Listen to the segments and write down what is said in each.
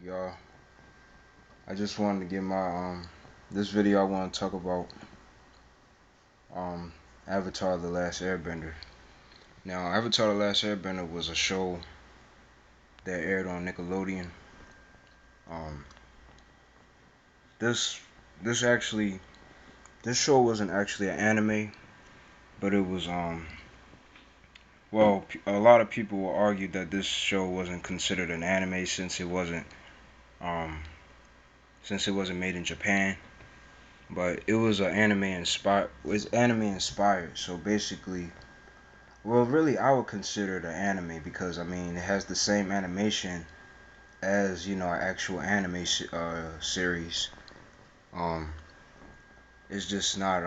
Y'all. I just wanted to get my this video. I want to talk about um Avatar: The Last Airbender. Now, Avatar: The Last Airbender was a show that aired on Nickelodeon. Um, this this actually this show wasn't actually an anime, but it was well, a lot of people will argue that this show wasn't considered an anime um since it wasn't made in Japan. But it was anime inspired. So basically, well, really, I would consider it an anime because I mean it has the same animation as an actual anime series. Um, it's just not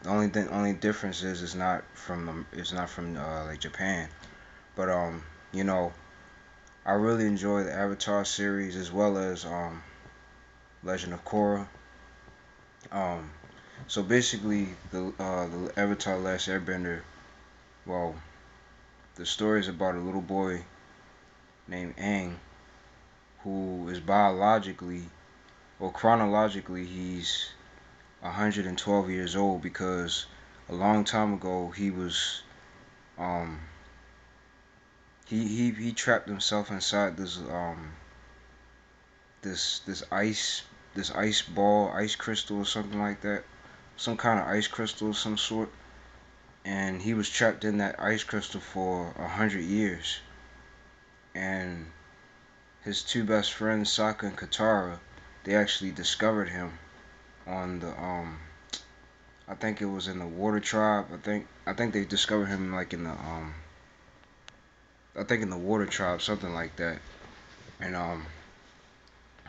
the only difference is it's not from like Japan. But you know, I really enjoy the Avatar series as well as Legend of Korra. Um, so basically, the Avatar: Last Airbender. Well, the story is about a little boy named Aang who is biologically or chronologically he's 112 years old because a long time ago um he trapped himself inside this ice ball, ice crystal or something like that, some kind of ice crystal of some sort, and he was trapped in that ice crystal for 100 years. And his two best friends, Sokka and Katara, they actually discovered him on the I think it was in the Water Tribe. I think they discovered him like in the I think in the Water Tribe, something like that. And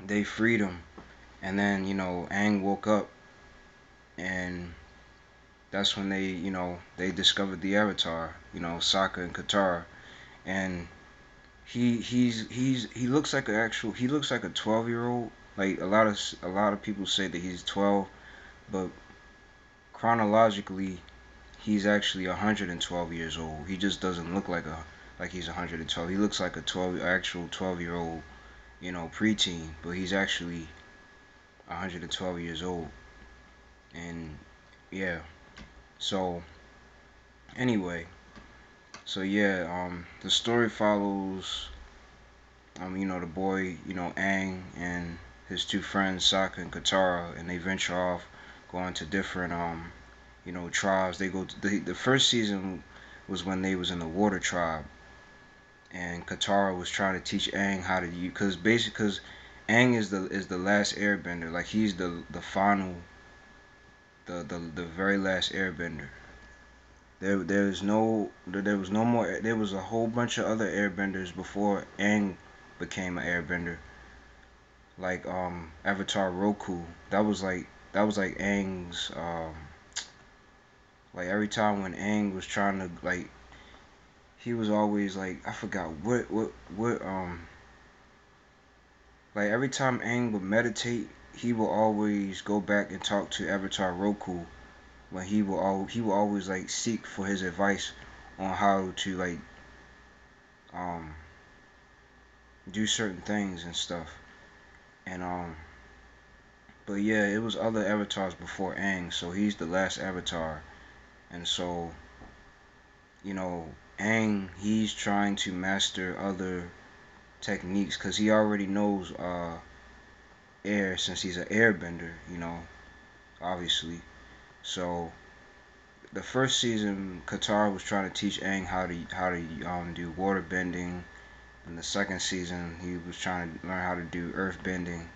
they freed him. And then Aang woke up, and that's when they discovered the Avatar. Sokka and Katara, and he looks like a 12-year-old. Like a lot of people say that he's 12, but chronologically he's actually 112 years old. He just doesn't look like he's 112. He looks like a 12-year-old, preteen, but he's actually 112 years old. And yeah, so anyway, so yeah, the story follows the boy, Aang and his two friends Sokka and Katara, and they venture off, going to different tribes. They go to the first season was when they was in the Water Tribe, and Katara was trying to teach Aang how to use, because Aang is the last Airbender. Like he's the final, the very last Airbender. There was no more. There was a whole bunch of other Airbenders before Aang became an Airbender, like Avatar Roku. That was like Aang's like every time when Aang was trying to like he was always like I forgot what like every time Aang would meditate, he will always go back and talk to Avatar Roku when he will always like seek for his advice on how to like um do certain things and stuff. And but yeah, it was other avatars before Aang, so he's the last avatar. And so, you know, Aang he's trying to master other techniques cuz he already knows air since he's an airbender, obviously. So, the first season Qatar was trying to teach Aang how to do water bending. In the second season, he was trying to learn how to do earth bending.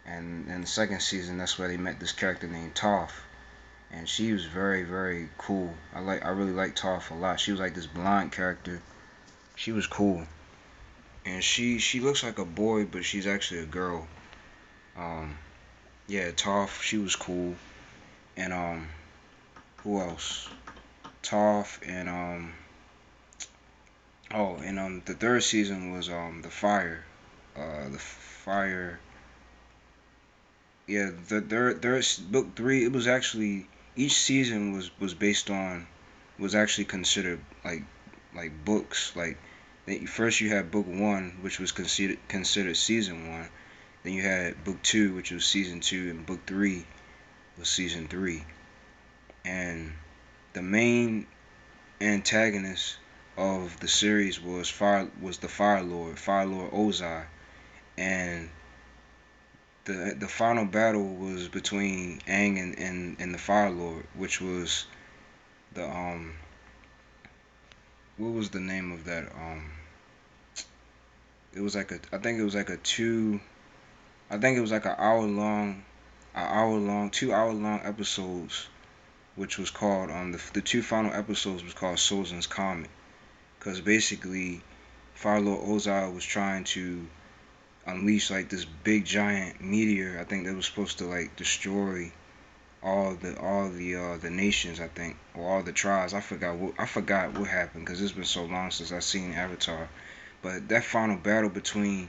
And in the second season, that's where they met this character named Toph, and she was very very cool. I really like Toph a lot. She was like this blonde character. She was cool, and she looks like a boy, but she's actually a girl. Um, yeah, Toph, she was cool, and who else? Toph and oh, and the third season was the fire, the fire. Yeah, the book three. It was actually each season was based on was actually considered like books. Like first you had book one, which was considered season one, Then you had book two, which was season two, and book three was season three. And the main antagonist of the series was the Fire Lord Ozai, and the final battle was between Aang and the Fire Lord, which was the what was the name of that it was like a I think it was like a two I think it was like an hour long 2 hour long episodes, which was called the two final episodes was called Sozin's Comet, because basically Fire Lord Ozai was trying to unleash like this big giant meteor. I think that was supposed to like destroy all the nations, I think, or all the tribes. I forgot what happened because it's been so long since I seen Avatar. But that final battle between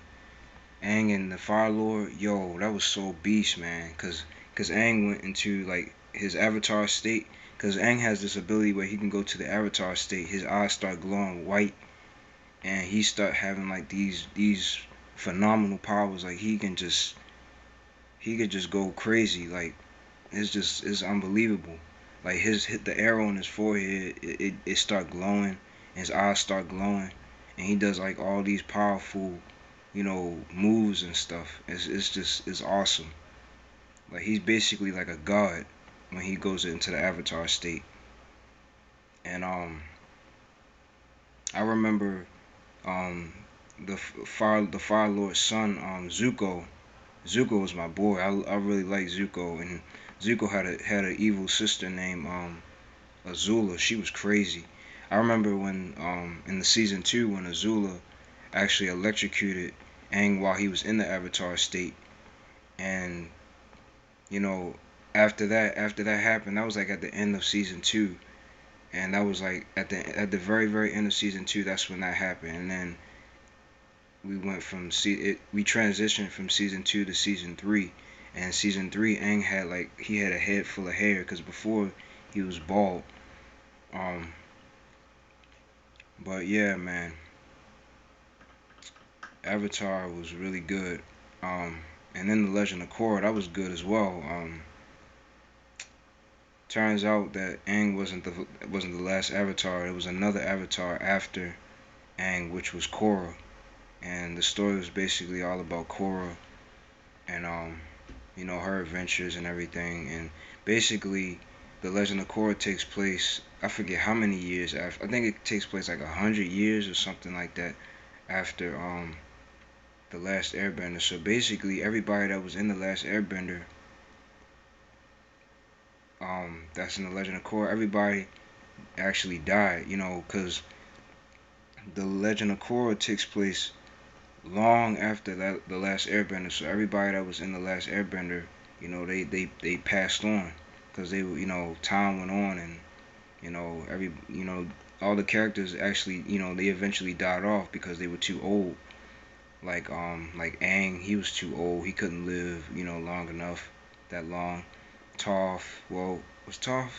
Aang and the Fire Lord, yo, that was so beast, man. Cause Aang went into like his Avatar state. Cause Aang has this ability where he can go to the Avatar state. His eyes start glowing white, and he start having like these phenomenal powers. Like he could just go crazy. Like it's unbelievable. Like his hit the arrow on his forehead, it start glowing, his eyes start glowing, and he does like all these powerful, moves and stuff. It's awesome. Like he's basically like a god when he goes into the Avatar state. And I remember um the Fire Lord's son Zuko. Zuko was my boy. I really like Zuko, and Zuko had an evil sister named Azula. She was crazy. I remember when in the season two when Azula actually electrocuted Aang while he was in the Avatar state, and you know after that happened, that was like at the end of season two, and that was like at the very end of season two. That's when that happened, and then we transitioned from season two to season three, and season three Aang had like he had a head full of hair because before he was bald. Um, but yeah, man, Avatar was really good. Um, and then the Legend of Korra, that was good as well. Turns out that Aang wasn't the last Avatar. It was another Avatar after Aang, which was Korra, and the story was basically all about Korra and her adventures and everything. And basically, the Legend of Korra takes place. I forget how many years after. I think it takes place like 100 years or something like that after the last Airbender. So basically, everybody that was in the last Airbender, that's in the Legend of Korra, everybody actually died. Because the Legend of Korra takes place long after the last Airbender. So everybody that was in the last Airbender, they passed on because they were, time went on, and all the characters actually, they eventually died off because they were too old. Like Aang, he was too old. He couldn't live, long enough, that long. Toph, well, was Toph?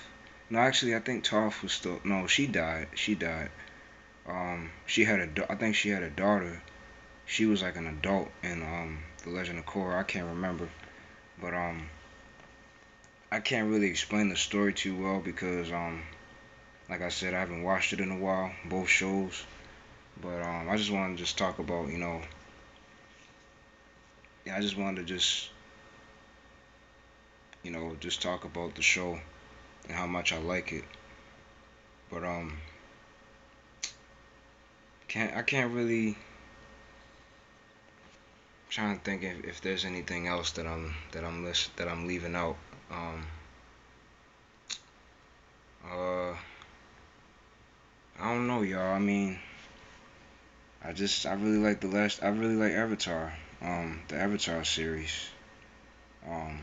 No, actually, I think Toph was still. No, she died. She died. I think she had a daughter. She was like an adult in the Legend of Korra. I can't remember, but I can't really explain the story too well because like I said, I haven't watched it in a while, both shows. But I just wanted to just talk about, yeah, I just wanted to just talk about the show and how much I like it. But I can't really trying to think if there's anything else that I'm leaving out. Um, uh, I don't know, y'all. I mean, I really like Avatar. The Avatar series. Um,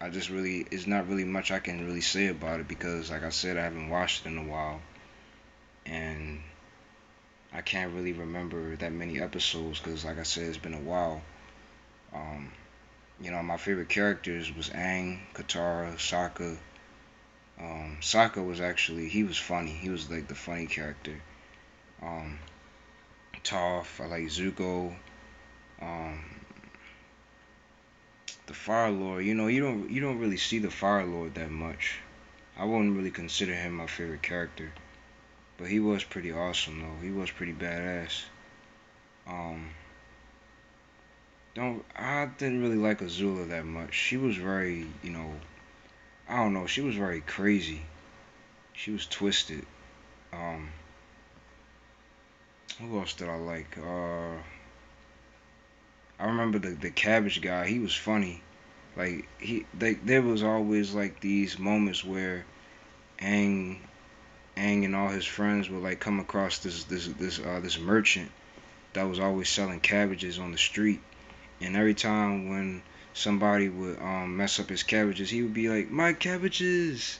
I just really it's not really much I can really say about it because, like I said, I haven't watched it in a while, and I can't really remember that many episodes because, like I said, it's been a while. Um, my favorite characters was Aang, Katara, Sokka. Sokka was actually he was funny. He was like the funny character. Um, Toph, I like Zuko. Um, The Fire Lord, you don't really see the Fire Lord that much. I wouldn't really consider him my favorite character, but he was pretty awesome though. He was pretty badass. Um, don't I didn't really like Azula that much. She was very, I don't know. She was very crazy. She was twisted. Um, who else did I like? I remember the cabbage guy. He was funny. Like there was always like these moments where Aang, Aang and all his friends would like come across this merchant that was always selling cabbages on the street, and every time when somebody would mess up his cabbages, he would be like, "My cabbages!"